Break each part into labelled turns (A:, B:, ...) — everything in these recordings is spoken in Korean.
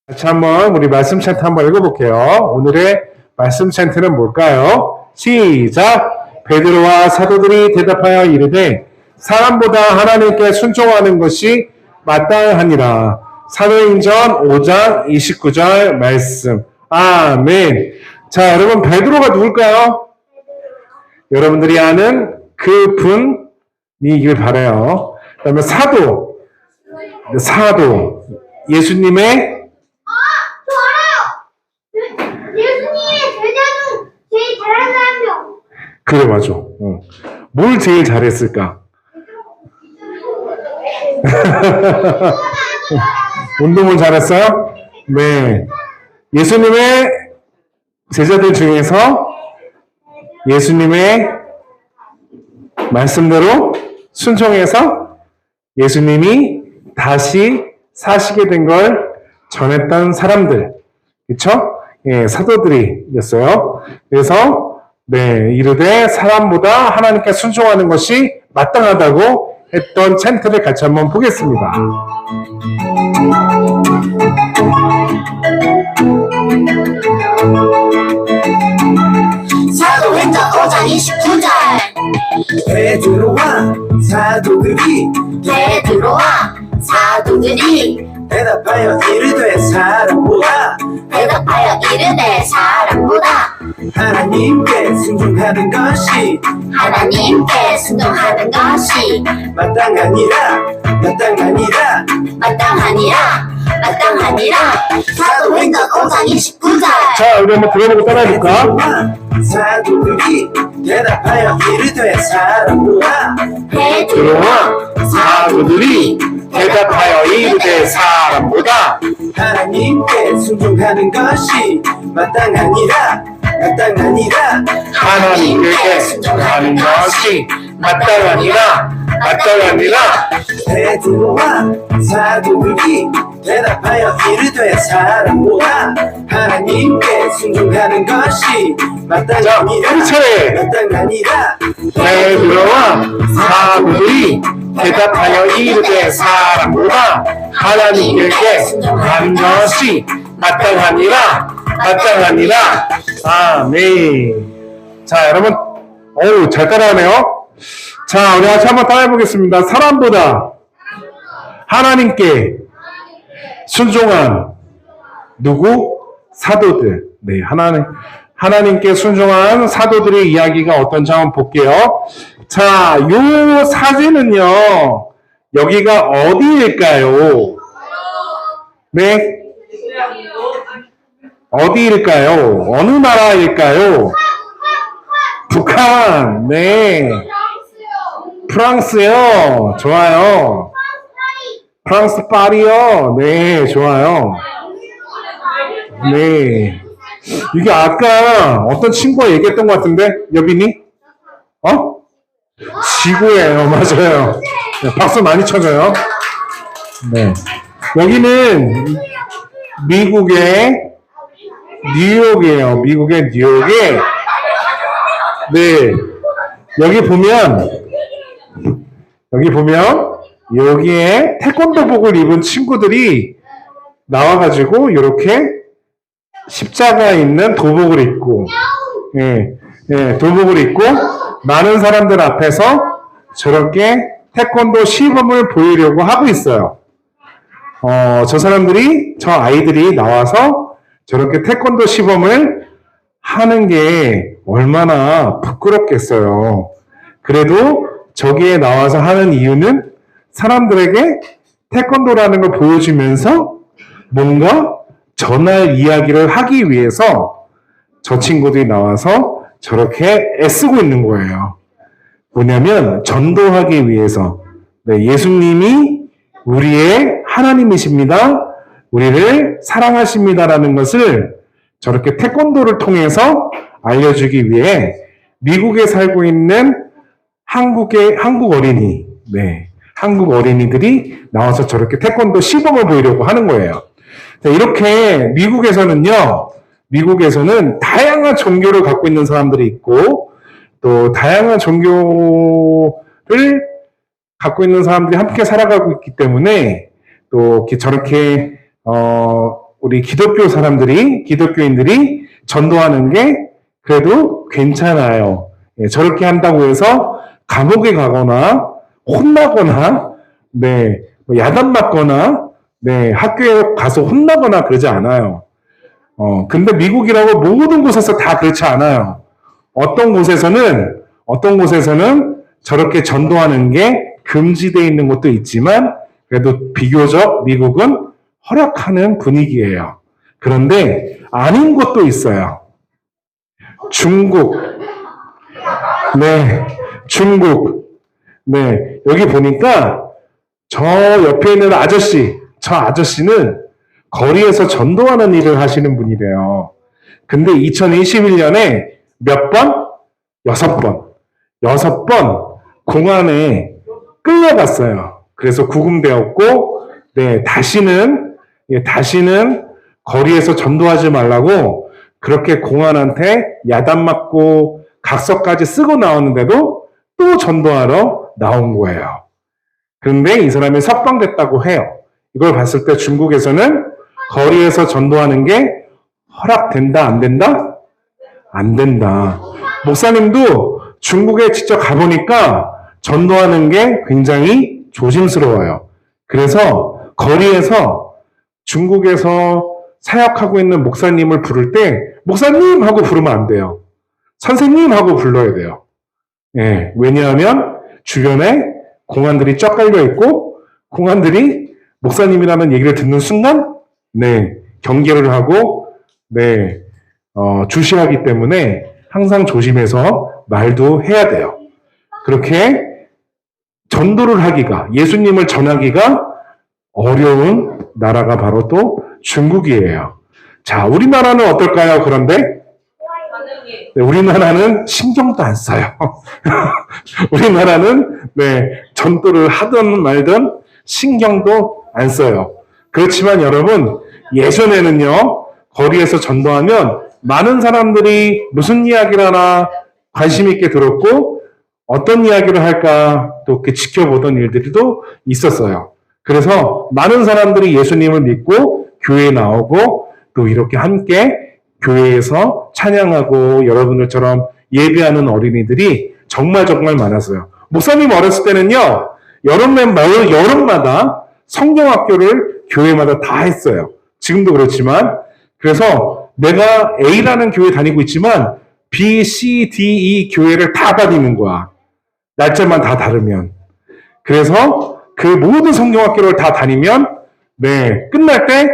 A: 같이 한번 우리 말씀 찬트 한번 읽어볼게요. 오늘의 말씀 찬트는 뭘까요? 시작! 베드로와 사도들이 대답하여 이르되 사람보다 하나님께 순종하는 것이 마땅하니라. 사도행전 5장 29절 말씀. 아멘. 자, 여러분 베드로가 누굴까요? 여러분들이 아는 그 분이길 바라요. 그 다음에 사도. 예수님의
B: 예수님의 제자 중 제일 잘하는 한 명.
A: 그래, 맞아. 뭘 제일 잘했을까? 운동을 잘했어요? 네. 예수님의 제자들 중에서 예수님의 말씀대로 순종해서 예수님이 다시 사시게 된 걸 전했던 사람들. 그쵸? 예, 사도들이었어요. 그래서, 네, 이르되 사람보다 하나님께 순종하는 것이 마땅하다고 했던 찬트를 같이 한번 보겠습니다.
B: 사도행전 5장 29절.
C: 베드로와 사도들이 대답하여 이르되 사람보다 하나님께 순종하는 것이 마땅하니라.
B: 사도행전 5장 29절.
A: 자, 우리 한번 들어보고 따라해볼까?
C: 베드로와 사도들이 대답하여 이르되 사람보다
A: 베드로와 사도들이 대답하여 이르되 사람보다
C: 하나님께 순종하는 것이 마땅하니라.
A: 하나님께 순종하는 것이 마땅하니라.
C: 베드로와 사도들이 대답하여 이르되 사람보다 하나님께 순종하는 것이 마땅하니라.
A: 베드로와 사도들이 대답하여 이르되 사람보다 하나님께 순종하는 것이 마땅하니라. 아멘. 자, 여러분, 잘 따라하네요. 자, 우리 같이 한번 따라해보겠습니다. 사람보다 하나님께 순종한 누구? 사도들. 네, 하나님께 순종한 사도들의 이야기가 어떤지 한번 볼게요. 자, 요 사진은요, 여기가 어디일까요? 네? 어디일까요? 어느 나라일까요? 북한. 네. 프랑스요. 좋아요. 프랑스 파리요. 네, 좋아요. 네. 이게 아까 어떤 친구가 얘기했던 것 같은데, 여빈이? 지구예요. 맞아요. 네, 박수 많이 쳐줘요. 네. 여기는 미국의 뉴욕이에요. 미국의 뉴욕에. 네. 여기 보면 여기에 태권도복을 입은 친구들이 나와가지고 이렇게 십자가 있는 도복을 입고, 도복을 입고 많은 사람들 앞에서 저렇게 태권도 시범을 보이려고 하고 있어요. 저 아이들이 나와서 저렇게 태권도 시범을 하는 게 얼마나 부끄럽겠어요. 그래도 저기에 나와서 하는 이유는 사람들에게 태권도라는 걸 보여주면서 뭔가 전할 이야기를 하기 위해서 저 친구들이 나와서 저렇게 애쓰고 있는 거예요. 뭐냐면 전도하기 위해서. 네, 예수님이 우리의 하나님이십니다. 우리를 사랑하십니다라는 것을 저렇게 태권도를 통해서 알려주기 위해 미국에 살고 있는 한국 어린이들이 나와서 저렇게 태권도 시범을 보이려고 하는 거예요. 자, 이렇게 미국에서는 다양한 종교를 갖고 있는 사람들이 있고 또 다양한 종교를 갖고 있는 사람들이 함께 살아가고 있기 때문에 또 저렇게 우리 기독교인들이 전도하는 게 그래도 괜찮아요. 예, 저렇게 한다고 해서 감옥에 가거나 혼나거나, 네, 뭐 야단 맞거나, 네, 학교에 가서 혼나거나 그러지 않아요. 근데 미국이라고 모든 곳에서 다 그렇지 않아요. 어떤 곳에서는 저렇게 전도하는 게 금지되어 있는 곳도 있지만, 그래도 비교적 미국은 허락하는 분위기예요. 그런데 아닌 곳도 있어요. 중국. 네, 여기 보니까 저 옆에 있는 저 아저씨는 거리에서 전도하는 일을 하시는 분이래요. 근데 2021년에 몇 번? 6번 공안에 끌려갔어요. 그래서 구금되었고, 네, 다시는 거리에서 전도하지 말라고 그렇게 공안한테 야단 맞고 각서까지 쓰고 나왔는데도 또 전도하러 나온 거예요. 그런데 이 사람이 석방됐다고 해요. 이걸 봤을 때 중국에서는 거리에서 전도하는 게 허락된다, 안 된다? 안 된다. 목사님도 중국에 직접 가보니까 전도하는 게 굉장히 조심스러워요. 그래서 거리에서 중국에서 사역하고 있는 목사님을 부를 때 목사님 하고 부르면 안 돼요. 선생님 하고 불러야 돼요. 예, 왜냐하면 주변에 공안들이 쫙 깔려 있고 공안들이 목사님이라는 얘기를 듣는 순간 네, 경계를 하고 네, 주시하기 때문에 항상 조심해서 말도 해야 돼요. 그렇게 전도를 하기가, 예수님을 전하기가 어려운 나라가 바로 또 중국이에요. 자, 우리나라는 어떨까요? 그런데 네, 우리나라는 신경도 안 써요. 우리나라는 네, 전도를 하든 말든 신경도 안 써요. 그렇지만 여러분, 예전에는요, 거리에서 전도하면 많은 사람들이 무슨 이야기를 하나 관심 있게 들었고 어떤 이야기를 할까 또 이렇게 지켜보던 일들도 있었어요. 그래서 많은 사람들이 예수님을 믿고 교회에 나오고 또 이렇게 함께 교회에서 찬양하고 여러분들처럼 예배하는 어린이들이 정말 많았어요. 목사님 어렸을 때는요, 여름마다 성경학교를 교회마다 다 했어요. 지금도 그렇지만, 그래서 내가 A라는 교회 다니고 있지만 B, C, D, E 교회를 다 다니는 거야. 날짜만 다 다르면. 그래서 그 모든 성경학교를 다 다니면 네, 끝날 때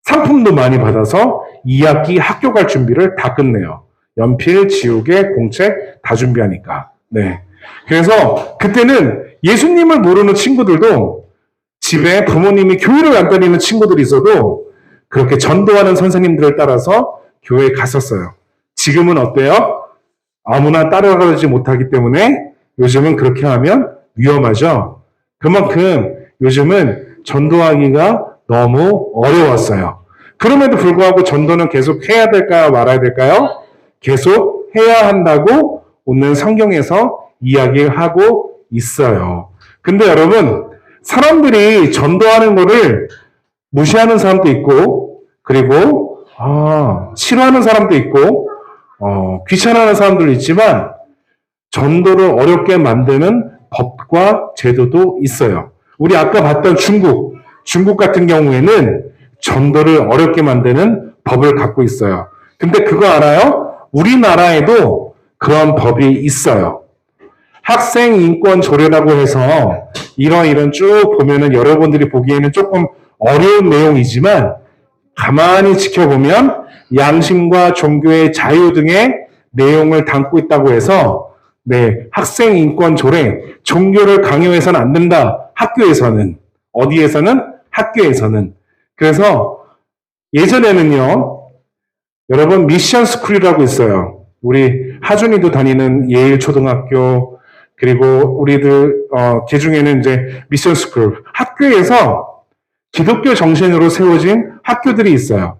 A: 상품도 많이 받아서 2학기 학교 갈 준비를 다 끝내요. 연필, 지우개, 공책 다 준비하니까. 네. 그래서 그때는 예수님을 모르는 친구들도 집에 부모님이 교회를 안 다니는 친구들이 있어도 그렇게 전도하는 선생님들을 따라서 교회에 갔었어요. 지금은 어때요? 아무나 따라가지 못하기 때문에 요즘은 그렇게 하면 위험하죠. 그만큼 요즘은 전도하기가 너무 어려웠어요. 그럼에도 불구하고 전도는 계속 해야 될까요? 말아야 될까요? 계속 해야 한다고 오늘 성경에서 이야기하고 있어요. 근데 여러분, 사람들이 전도하는 거를 무시하는 사람도 있고, 그리고 싫어하는 사람도 있고, 귀찮아하는 사람들도 있지만 전도를 어렵게 만드는 법과 제도도 있어요. 우리 아까 봤던 중국 같은 경우에는 전도를 어렵게 만드는 법을 갖고 있어요. 근데 그거 알아요? 우리나라에도 그런 법이 있어요. 학생인권 조례라고 해서 이런 쭉 보면은 여러분들이 보기에는 조금 어려운 내용이지만 가만히 지켜보면 양심과 종교의 자유 등의 내용을 담고 있다고 해서 네, 학생인권 조례, 종교를 강요해서는 안 된다. 학교에서는. 어디에서는? 학교에서는. 그래서 예전에는요, 여러분 미션 스쿨이라고 있어요. 우리 하준이도 다니는 예일 초등학교, 그리고 우리들 개중에는 이제 미션 스쿨, 학교에서 기독교 정신으로 세워진 학교들이 있어요.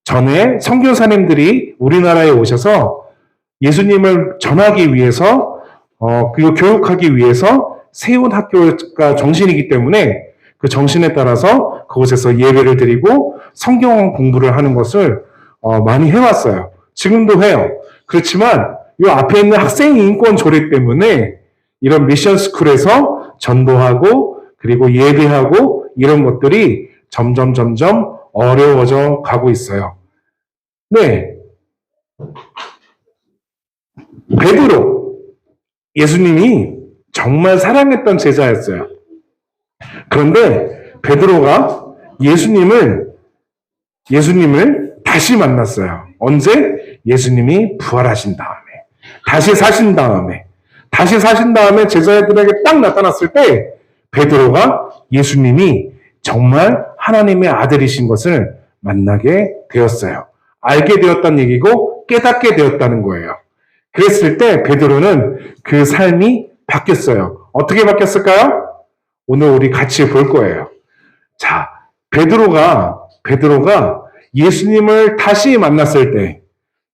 A: 전에 선교사님들이 우리나라에 오셔서 예수님을 전하기 위해서 그리고 교육하기 위해서 세운 학교가 정신이기 때문에 그 정신에 따라서 그곳에서 예배를 드리고 성경 공부를 하는 것을 많이 해왔어요. 지금도 해요. 그렇지만 이 앞에 있는 학생 인권 조례 때문에 이런 미션 스쿨에서 전도하고 그리고 예배하고 이런 것들이 점점 어려워져 가고 있어요. 네. 베드로, 예수님이 정말 사랑했던 제자였어요. 그런데 베드로가 예수님을 다시 만났어요. 언제? 예수님이 부활하신 다음에. 다시 사신 다음에 제자들에게 딱 나타났을 때 베드로가 예수님이 정말 하나님의 아들이신 것을 만나게 되었어요. 알게 되었다는 얘기고 깨닫게 되었다는 거예요. 그랬을 때 베드로는 그 삶이 바뀌었어요. 어떻게 바뀌었을까요? 오늘 우리 같이 볼 거예요. 자, 베드로가 예수님을 다시 만났을 때,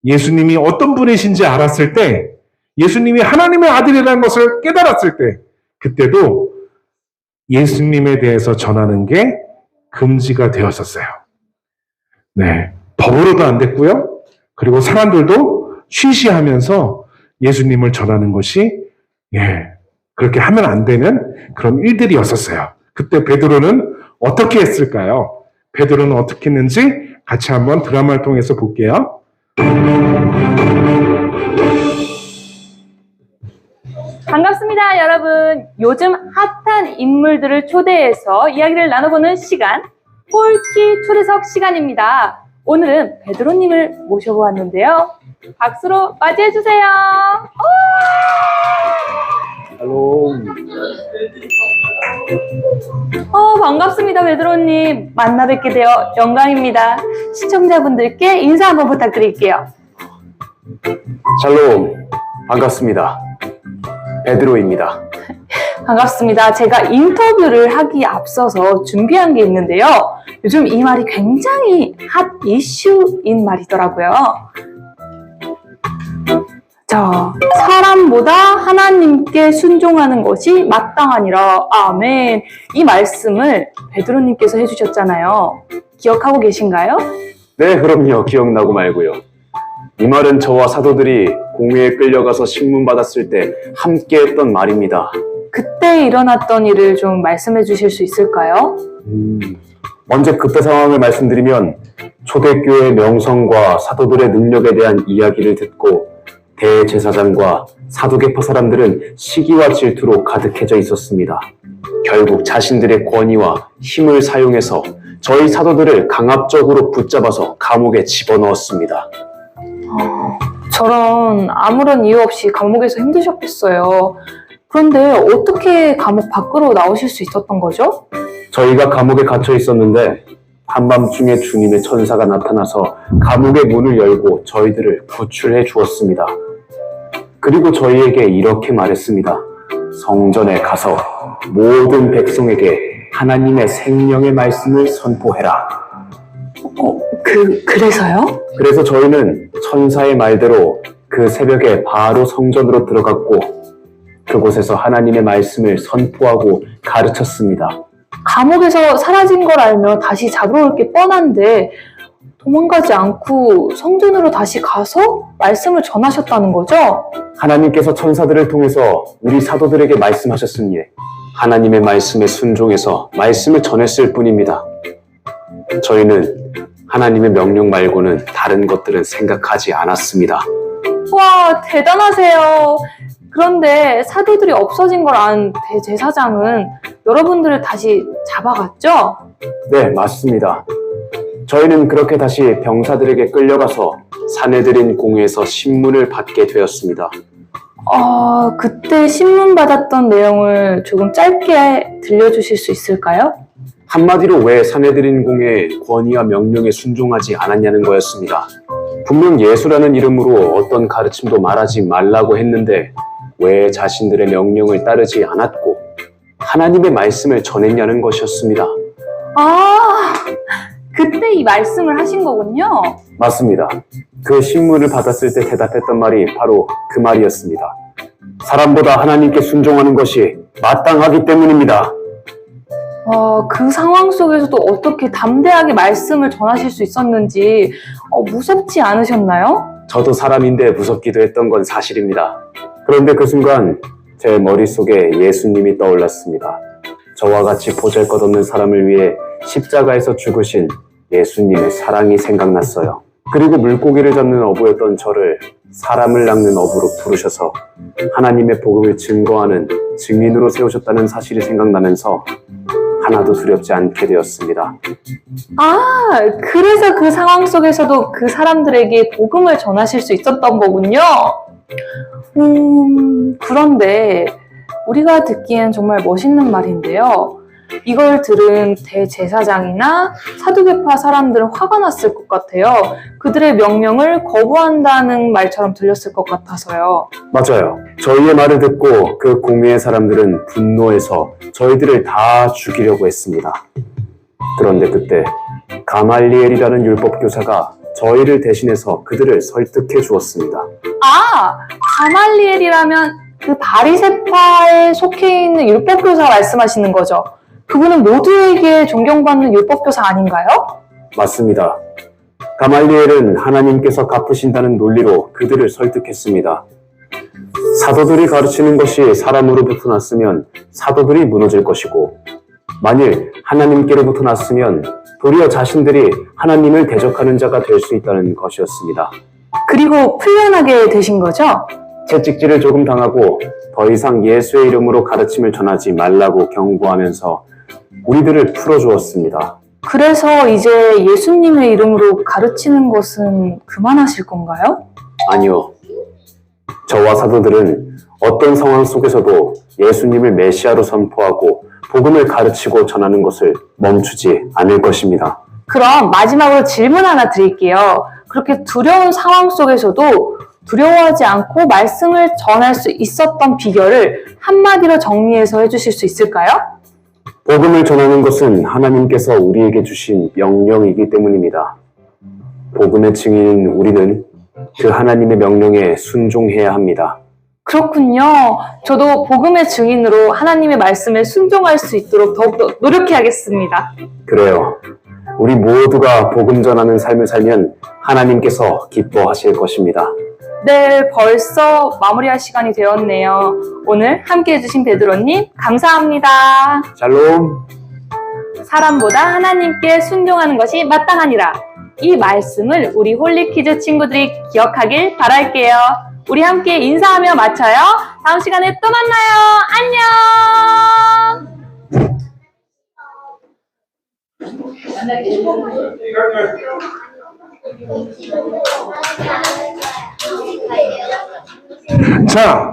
A: 예수님이 어떤 분이신지 알았을 때, 예수님이 하나님의 아들이라는 것을 깨달았을 때, 그때도 예수님에 대해서 전하는 게 금지가 되었었어요. 네. 법으로도 안 됐고요. 그리고 사람들도 쉬쉬하면서 예수님을 전하는 것이, 그렇게 하면 안 되는 그런 일들이었었어요. 그때 베드로는 어떻게 했을까요? 베드로는 어떻게 했는지 같이 한번 드라마를 통해서 볼게요.
D: 반갑습니다, 여러분. 요즘 핫한 인물들을 초대해서 이야기를 나눠보는 시간, 폴키 초대석 시간입니다. 오늘은 베드로님을 모셔보았는데요. 박수로 맞이해주세요.
E: 할로.
D: 반갑습니다, 베드로님. 만나 뵙게 되어 영광입니다. 시청자분들께 인사 한번 부탁드릴게요.
E: 샬롬. 반갑습니다. 베드로입니다.
D: 반갑습니다. 제가 인터뷰를 하기 앞서서 준비한 게 있는데요. 요즘 이 말이 굉장히 핫 이슈인 말이더라고요. 자, 사람보다 하나님께 순종하는 것이 마땅하니라. 아멘. 이 말씀을 베드로님께서 해주셨잖아요. 기억하고 계신가요?
E: 네, 그럼요. 기억나고 말고요. 이 말은 저와 사도들이 공회에 끌려가서 신문받았을 때 함께 했던 말입니다.
D: 그때 일어났던 일을 좀 말씀해 주실 수 있을까요?
E: 먼저 그때 상황을 말씀드리면 초대교회 명성과 사도들의 능력에 대한 이야기를 듣고 대제사장과 사두개파 사람들은 시기와 질투로 가득해져 있었습니다. 결국 자신들의 권위와 힘을 사용해서 저희 사도들을 강압적으로 붙잡아서 감옥에 집어넣었습니다.
D: 저런 아무런 이유 없이 감옥에서 힘드셨겠어요. 그런데 어떻게 감옥 밖으로 나오실 수 있었던 거죠?
E: 저희가 감옥에 갇혀 있었는데 한밤중에 주님의 천사가 나타나서 감옥의 문을 열고 저희들을 구출해 주었습니다. 그리고 저희에게 이렇게 말했습니다. 성전에 가서 모든 백성에게 하나님의 생명의 말씀을 선포해라.
D: 그래서요?
E: 그래서 저희는 천사의 말대로 그 새벽에 바로 성전으로 들어갔고 그곳에서 하나님의 말씀을 선포하고 가르쳤습니다.
D: 감옥에서 사라진 걸 알면 다시 잡으러 올 게 뻔한데 도망가지 않고 성전으로 다시 가서 말씀을 전하셨다는 거죠?
E: 하나님께서 천사들을 통해서 우리 사도들에게 말씀하셨으니 하나님의 말씀에 순종해서 말씀을 전했을 뿐입니다. 저희는 하나님의 명령 말고는 다른 것들은 생각하지 않았습니다.
D: 와, 대단하세요. 그런데 사도들이 없어진 걸 안 대제사장은 여러분들을 다시 잡아갔죠?
E: 네, 맞습니다. 저희는 그렇게 다시 병사들에게 끌려가서 사내들인 공회에서 신문을 받게 되었습니다.
D: 그때 신문 받았던 내용을 조금 짧게 들려주실 수 있을까요?
E: 한마디로 왜 사내들인 공회의 권위와 명령에 순종하지 않았냐는 거였습니다. 분명 예수라는 이름으로 어떤 가르침도 말하지 말라고 했는데 왜 자신들의 명령을 따르지 않았고 하나님의 말씀을 전했냐는 것이었습니다.
D: 그때 이 말씀을 하신 거군요.
E: 맞습니다. 그 신문을 받았을 때 대답했던 말이 바로 그 말이었습니다. 사람보다 하나님께 순종하는 것이 마땅하기 때문입니다.
D: 그 상황 속에서도 어떻게 담대하게 말씀을 전하실 수 있었는지 무섭지 않으셨나요?
E: 저도 사람인데 무섭기도 했던 건 사실입니다. 그런데 그 순간 제 머릿속에 예수님이 떠올랐습니다. 저와 같이 보잘것없는 사람을 위해 십자가에서 죽으신 예수님의 사랑이 생각났어요. 그리고 물고기를 잡는 어부였던 저를 사람을 낚는 어부로 부르셔서 하나님의 복음을 증거하는 증인으로 세우셨다는 사실이 생각나면서 하나도 두렵지 않게 되었습니다.
D: 그래서 그 상황 속에서도 그 사람들에게 복음을 전하실 수 있었던 거군요. 그런데 우리가 듣기엔 정말 멋있는 말인데요. 이걸 들은 대제사장이나 사두개파 사람들은 화가 났을 것 같아요. 그들의 명령을 거부한다는 말처럼 들렸을 것 같아서요.
E: 맞아요. 저희의 말을 듣고 그 공회의 사람들은 분노해서 저희들을 다 죽이려고 했습니다. 그런데 그때 가말리엘이라는 율법교사가 저희를 대신해서 그들을 설득해 주었습니다.
D: 가말리엘이라면 그 바리새파에 속해 있는 율법교사 말씀하시는 거죠? 그분은 모두에게 존경받는 율법교사 아닌가요?
E: 맞습니다. 가말리엘은 하나님께서 갚으신다는 논리로 그들을 설득했습니다. 사도들이 가르치는 것이 사람으로부터 났으면 사도들이 무너질 것이고, 만일 하나님께로부터 났으면 도리어 자신들이 하나님을 대적하는 자가 될 수 있다는 것이었습니다.
D: 그리고 풀려나게 되신 거죠?
E: 채찍질을 조금 당하고 더 이상 예수의 이름으로 가르침을 전하지 말라고 경고하면서 우리들을 풀어주었습니다.
D: 그래서 이제 예수님의 이름으로 가르치는 것은 그만하실 건가요?
E: 아니요. 저와 사도들은 어떤 상황 속에서도 예수님을 메시아로 선포하고 복음을 가르치고 전하는 것을 멈추지 않을 것입니다.
D: 그럼 마지막으로 질문 하나 드릴게요. 그렇게 두려운 상황 속에서도 두려워하지 않고 말씀을 전할 수 있었던 비결을 한마디로 정리해서 해주실 수 있을까요?
E: 복음을 전하는 것은 하나님께서 우리에게 주신 명령이기 때문입니다. 복음의 증인인 우리는 그 하나님의 명령에 순종해야 합니다.
D: 그렇군요. 저도 복음의 증인으로 하나님의 말씀에 순종할 수 있도록 더욱더 노력해야겠습니다.
E: 그래요. 우리 모두가 복음 전하는 삶을 살면 하나님께서 기뻐하실 것입니다.
D: 네, 벌써 마무리할 시간이 되었네요. 오늘 함께 해주신 베드로님 감사합니다.
E: 샬롬.
D: 사람보다 하나님께 순종하는 것이 마땅하니라. 이 말씀을 우리 홀리키즈 친구들이 기억하길 바랄게요. 우리 함께 인사하며 마쳐요. 다음 시간에 또 만나요. 안녕.
A: 자,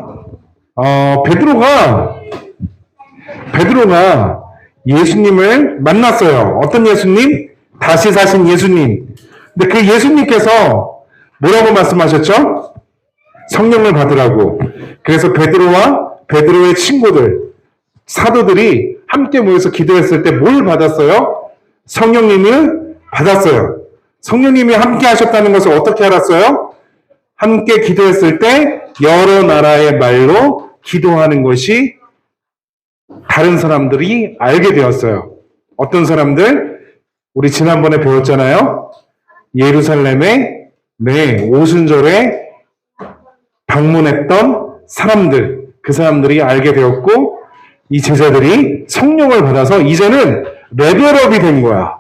A: 베드로가 예수님을 만났어요. 어떤 예수님? 다시 사신 예수님. 근데 그 예수님께서 뭐라고 말씀하셨죠? 성령을 받으라고. 그래서 베드로와 베드로의 친구들, 사도들이 함께 모여서 기도했을 때 뭘 받았어요? 성령님을 받았어요. 성령님이 함께 하셨다는 것을 어떻게 알았어요? 함께 기도했을 때 여러 나라의 말로 기도하는 것이 다른 사람들이 알게 되었어요. 어떤 사람들? 우리 지난번에 배웠잖아요. 예루살렘에 오순절에 방문했던 사람들, 그 사람들이 알게 되었고, 이 제자들이 성령을 받아서 이제는 레벨업이 된 거야.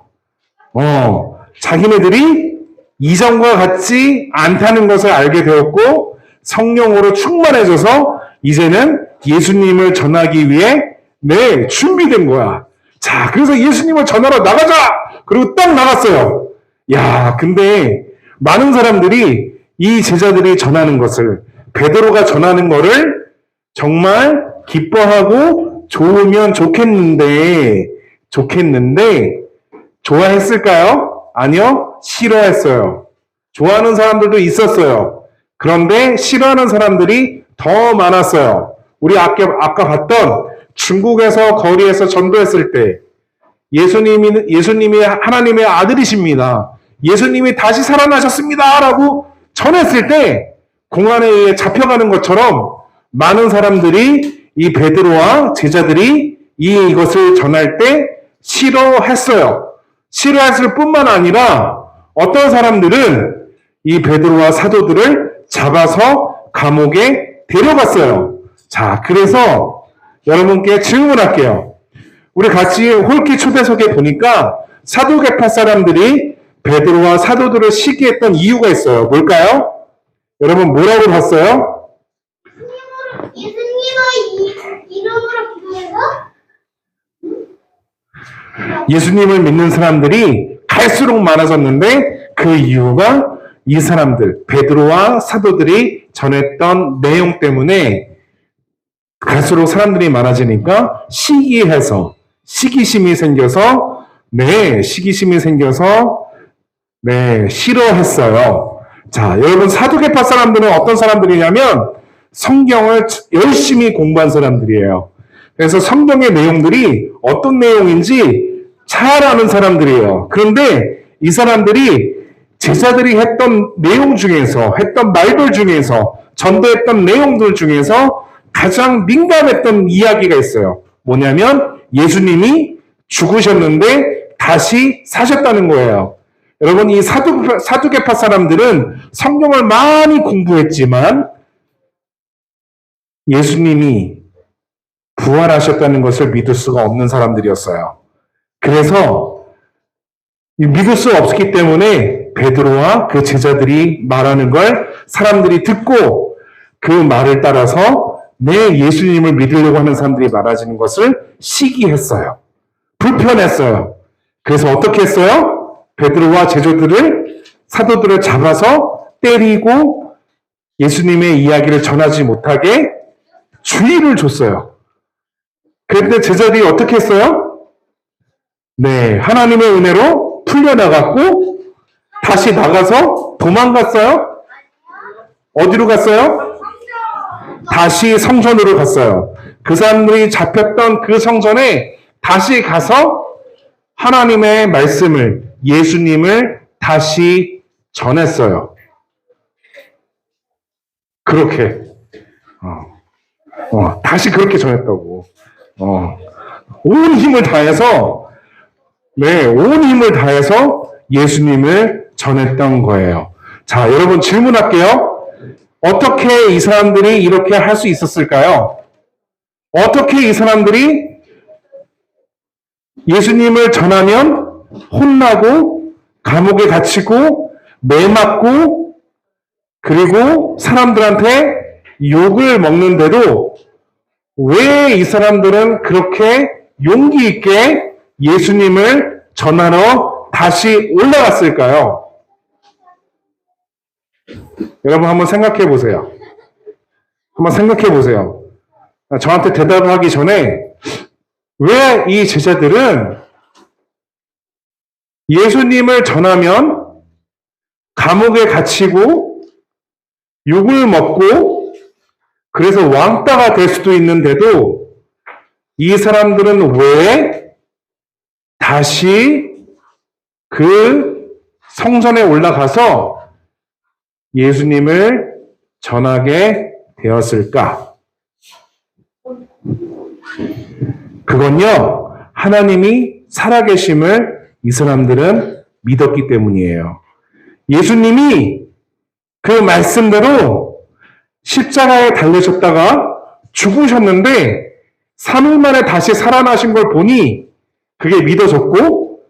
A: 자기네들이 이전과 같지 않다는 것을 알게 되었고, 성령으로 충만해져서 이제는 예수님을 전하기 위해 준비된 거야. 자, 그래서 예수님을 전하러 나가자! 그리고 딱 나갔어요. 야, 근데 많은 사람들이 이 제자들이 전하는 것을, 베드로가 전하는 거를 정말 기뻐하고 좋으면 좋겠는데 좋아했을까요? 아니요, 싫어했어요. 좋아하는 사람들도 있었어요. 그런데 싫어하는 사람들이 더 많았어요. 우리 아까 봤던 중국에서 거리에서 전도했을 때 예수님이 하나님의 아들이십니다. 예수님이 다시 살아나셨습니다. 라고 전했을 때 공안에 의해 잡혀가는 것처럼 많은 사람들이 이 베드로와 제자들이 이것을 전할 때 싫어했어요. 싫어했을 뿐만 아니라 어떤 사람들은 이 베드로와 사도들을 잡아서 감옥에 데려갔어요. 자, 그래서 여러분께 질문할게요. 우리 같이 홀기 초대석에 보니까 사도계파 사람들이 베드로와 사도들을 시기했던 이유가 있어요. 뭘까요? 여러분 뭐라고 봤어요?
B: 예수님의 이름으로 기도해서
A: 예수님을 믿는 사람들이 갈수록 많아졌는데 그 이유가 이 사람들, 베드로와 사도들이 전했던 내용 때문에 갈수록 사람들이 많아지니까 시기해서, 시기심이 생겨서, 싫어했어요. 자, 여러분, 사두개파 사람들은 어떤 사람들이냐면 성경을 열심히 공부한 사람들이에요. 그래서 성경의 내용들이 어떤 내용인지 잘 아는 사람들이에요. 그런데 이 사람들이 제자들이 했던 내용 중에서, 했던 말들 중에서, 전도했던 내용들 중에서 가장 민감했던 이야기가 있어요. 뭐냐면 예수님이 죽으셨는데 다시 사셨다는 거예요. 여러분, 이 사두개파 사람들은 성경을 많이 공부했지만 예수님이 부활하셨다는 것을 믿을 수가 없는 사람들이었어요. 그래서 믿을 수 없기 때문에 베드로와 그 제자들이 말하는 걸 사람들이 듣고 그 말을 따라서 예수님을 믿으려고 하는 사람들이 많아지는 것을 시기했어요. 불편했어요. 그래서 어떻게 했어요? 베드로와 사도들을 잡아서 때리고 예수님의 이야기를 전하지 못하게 주의를 줬어요. 그런데 제자들이 어떻게 했어요? 하나님의 은혜로 풀려나갔고 다시 나가서 도망갔어요? 어디로 갔어요? 다시 성전으로 갔어요. 그 사람들이 잡혔던 그 성전에 다시 가서 하나님의 말씀을, 예수님을 다시 전했어요. 그렇게. 다시 그렇게 전했다고. 온 힘을 다해서 예수님을 전했던 거예요. 자, 여러분 질문할게요. 어떻게 이 사람들이 이렇게 할 수 있었을까요? 어떻게 이 사람들이 예수님을 전하면 혼나고 감옥에 갇히고 매맞고 그리고 사람들한테 욕을 먹는데도 왜 이 사람들은 그렇게 용기 있게 예수님을 전하러 다시 올라갔을까요? 여러분 한번 생각해 보세요. 저한테 대답하기 전에 왜 이 제자들은 예수님을 전하면 감옥에 갇히고 욕을 먹고 그래서 왕따가 될 수도 있는데도 이 사람들은 왜 다시 그 성전에 올라가서 예수님을 전하게 되었을까? 그건요, 하나님이 살아계심을 이 사람들은 믿었기 때문이에요. 예수님이 그 말씀대로 십자가에 달리셨다가 죽으셨는데 3일 만에 다시 살아나신 걸 보니 그게 믿어졌고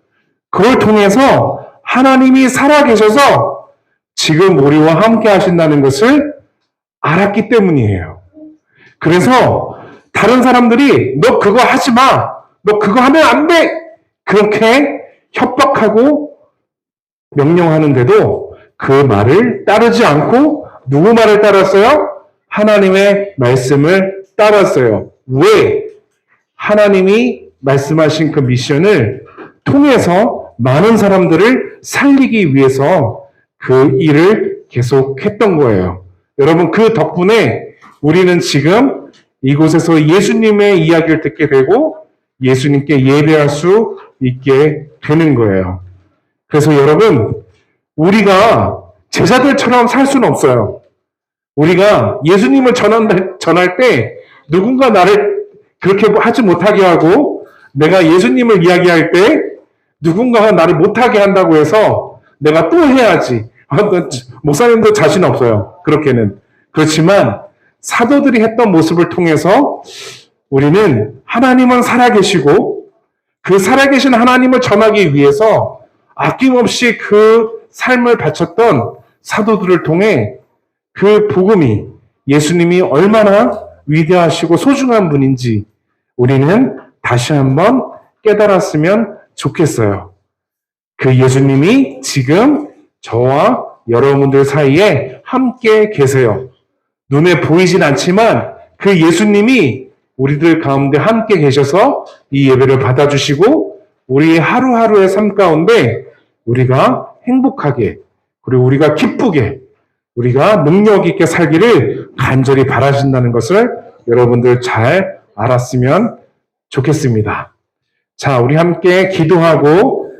A: 그걸 통해서 하나님이 살아계셔서 지금 우리와 함께 하신다는 것을 알았기 때문이에요. 그래서 다른 사람들이 너 그거 하지 마, 너 그거 하면 안 돼, 그렇게 협박하고 명령하는데도 그 말을 따르지 않고 누구 말을 따랐어요? 하나님의 말씀을 따랐어요. 왜? 하나님이 말씀하신 그 미션을 통해서 많은 사람들을 살리기 위해서 그 일을 계속했던 거예요. 여러분, 그 덕분에 우리는 지금 이곳에서 예수님의 이야기를 듣게 되고 예수님께 예배할 수 있게 되는 거예요. 그래서 여러분, 우리가 제자들처럼 살 수는 없어요. 우리가 예수님을 전할 때 누군가 나를 그렇게 하지 못하게 하고 내가 예수님을 이야기할 때 누군가가 나를 못하게 한다고 해서 내가 또 해야지. 목사님도 자신 없어요. 그렇게는. 그렇지만 사도들이 했던 모습을 통해서 우리는 하나님은 살아계시고 그 살아계신 하나님을 전하기 위해서 아낌없이 그 삶을 바쳤던 사도들을 통해 그 복음이 예수님이 얼마나 위대하시고 소중한 분인지 우리는 다시 한번 깨달았으면 좋겠어요. 그 예수님이 지금 저와 여러분들 사이에 함께 계세요. 눈에 보이진 않지만 그 예수님이 우리들 가운데 함께 계셔서 이 예배를 받아주시고 우리 하루하루의 삶 가운데 우리가 행복하게 그리고 우리가 기쁘게 우리가 능력 있게 살기를 간절히 바라신다는 것을 여러분들 잘 알았으면 좋겠습니다. 자, 우리 함께 기도하고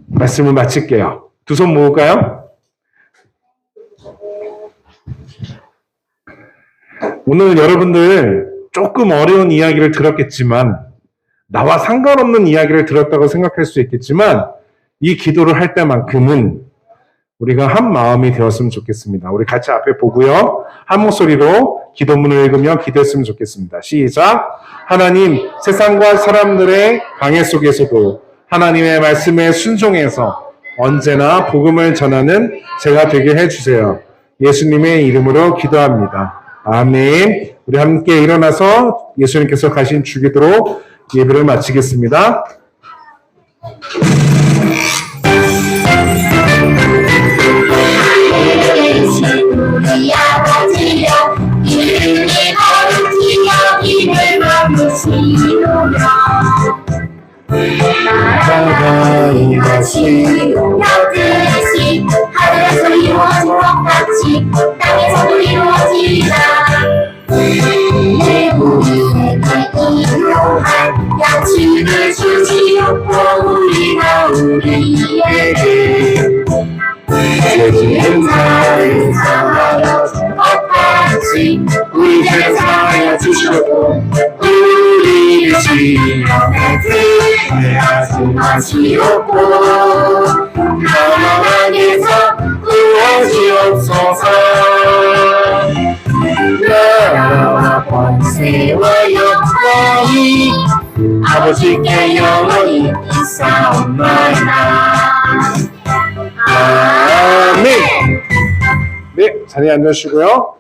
A: 말씀을 마칠게요. 두 손 모을까요? 오늘 여러분들 조금 어려운 이야기를 들었겠지만 나와 상관없는 이야기를 들었다고 생각할 수 있겠지만 이 기도를 할 때만큼은 우리가 한 마음이 되었으면 좋겠습니다. 우리 같이 앞에 보고요. 한 목소리로 기도문을 읽으며 기도했으면 좋겠습니다. 시작! 하나님, 세상과 사람들의 방해 속에서도 하나님의 말씀에 순종해서 언제나 복음을 전하는 제가 되게 해주세요. 예수님의 이름으로 기도합니다. 아멘. 우리 함께 일어나서 예수님께서 가신 주기도로 예배를 마치겠습니다.
B: 우리 아버지여 이름이 거룩히여 이를 만드시오며 나라가 이같이 펴듯이 하늘에서 이루어진 것 같이 땅에서도 이루어지라 내 우리에게 일용할 양식을 주시옵고 우리가 우리에게 죄지은 자를 사하여 준 것 같이 우리 죄를 사하여 주시옵고 우리를 시험에 들게 하지 마시옵고 가난하게서 구하시옵소서. 나라와 권세와 영광이 아버지께 영원히 있사옵나이다.
A: 아멘. 네, 자리에 앉으시고요.